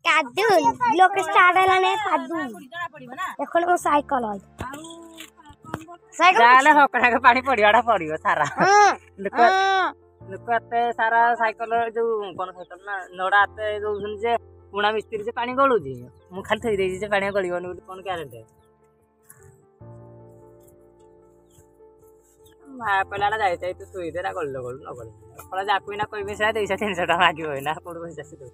कादू लोग स्टार्ट है ने कादू देखो ना साइकिल है साइकिल जाले होकड़ा के पानी पड़ियाडा पड़ियो सारा लोक लोक एते सारा साइकिल जो कोन साइकिल ना नोडाते जो सुन जे पुणा मिस्त्री जे पानी गळु जी मु खाली थई देई जे पानी गळियोनी कोन ग्यारंटी मा पलाडा जायते तू सुई देरा गळलो गळू न गळू फला जाकुई ना कोई से 200 300 टका मागियो ना कोड पैसा से दो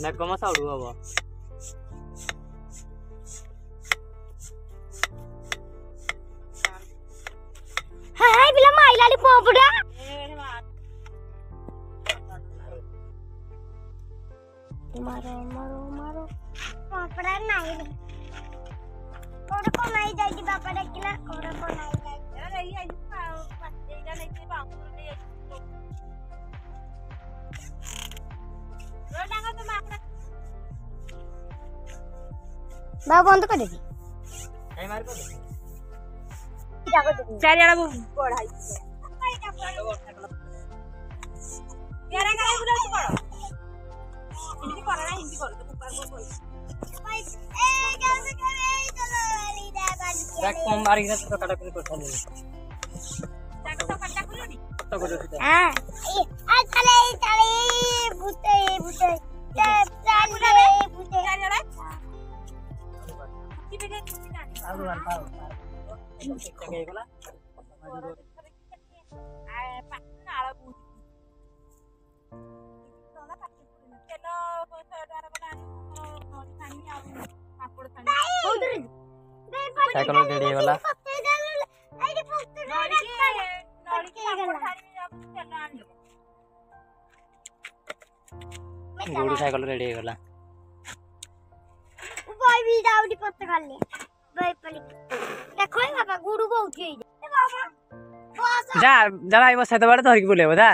ना कम साउडू हबो हाय बिला माइलाली पोपड़ा मारो मारो मारो पोपड़ा नहीं को नहीं जाई बापा डकिला को नहीं जाई अरे ये एजा नहीं से बापू ने रोडांगा तो माकड़ा बा बंद कर दे कई मार को चार जणा बढ़ाई यारा का बुला से पड़ो हिंदी कर ना हिंदी कर तो ऊपर को बोल ए कैसे करे चलो वाली दे बाज देख कम मारी ना तो कटा को थाले जाके तो कटा कुलोनी तो को हां आ चले चले भूते भूते चले भूते चार जणा की बेटे आलू पाओ ठीक है गेला आ पाना आला साइकिल रेडी वाला गुडू साइकिल रेडी वाला भाई भी दावड़ी पत्ते खा ले भाई पली देखो ये बाबा गुडू को उठे बाबा जा जा भाई बस तो बड़े धर के बोले बता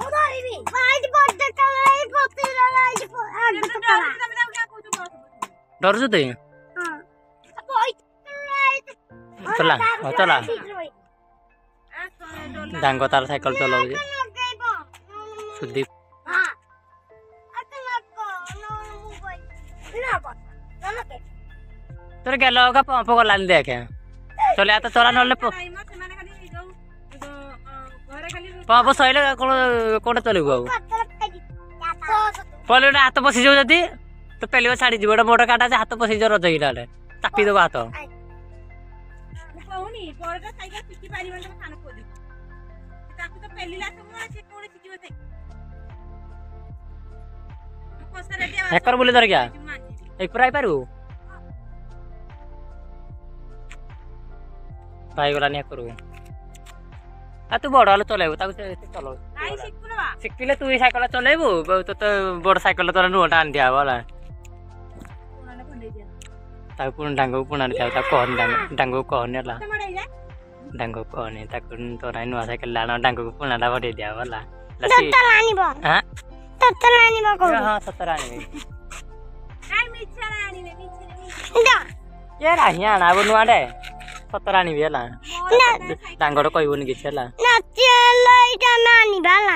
उधर भी भाई पत्ते खा ले पत्ते लगा आगे तो डर जो ते हां चला चला डांगो तार साइकिल चलाओ जे सुदीप हां तोरे गेलो का पंप गला देखे चले आ तो तोरा नले पंप सइले कोन कोन चलेबो आ पले हाथ पसी जाऊ जदी तो पेलियो छाड़ी जीवो मोटर काटा हाथ पसी जो रज हिलाले चापी दो हाथ कहूनी बड़का साइकिल पिटी पारिबन तो खाना को दे ताकू तो पेलिला सब से कोने सिजिबो से कोसा रेडी हैकर बोले दर क्या एक प्राई पारू भाई गला नहीं करू आ तू बड़ वाला चलेबो ताकू से चलो आई सिकुलवा सिकिले तू ही साइकिल चलेबो तो बड़ साइकिल तोरा नुटा आन दिया वाला कोना भंडे दिया ताकू पुन डांगो पुना दिया ता कोन डांगो कोन नेला डांगो कोन ताकू तोरा नुआ साइकिल लाना डांगो पुना दा बडे दिया वाला तत्तलानी बा हां तत्तलानी बा को हां सतरानी आई मिछरानी ने मिछरा ये राहिया ना बनुआ दे सतरानी बेला डांगो तो कहबो नि किछला ना चलाई जानानी बाला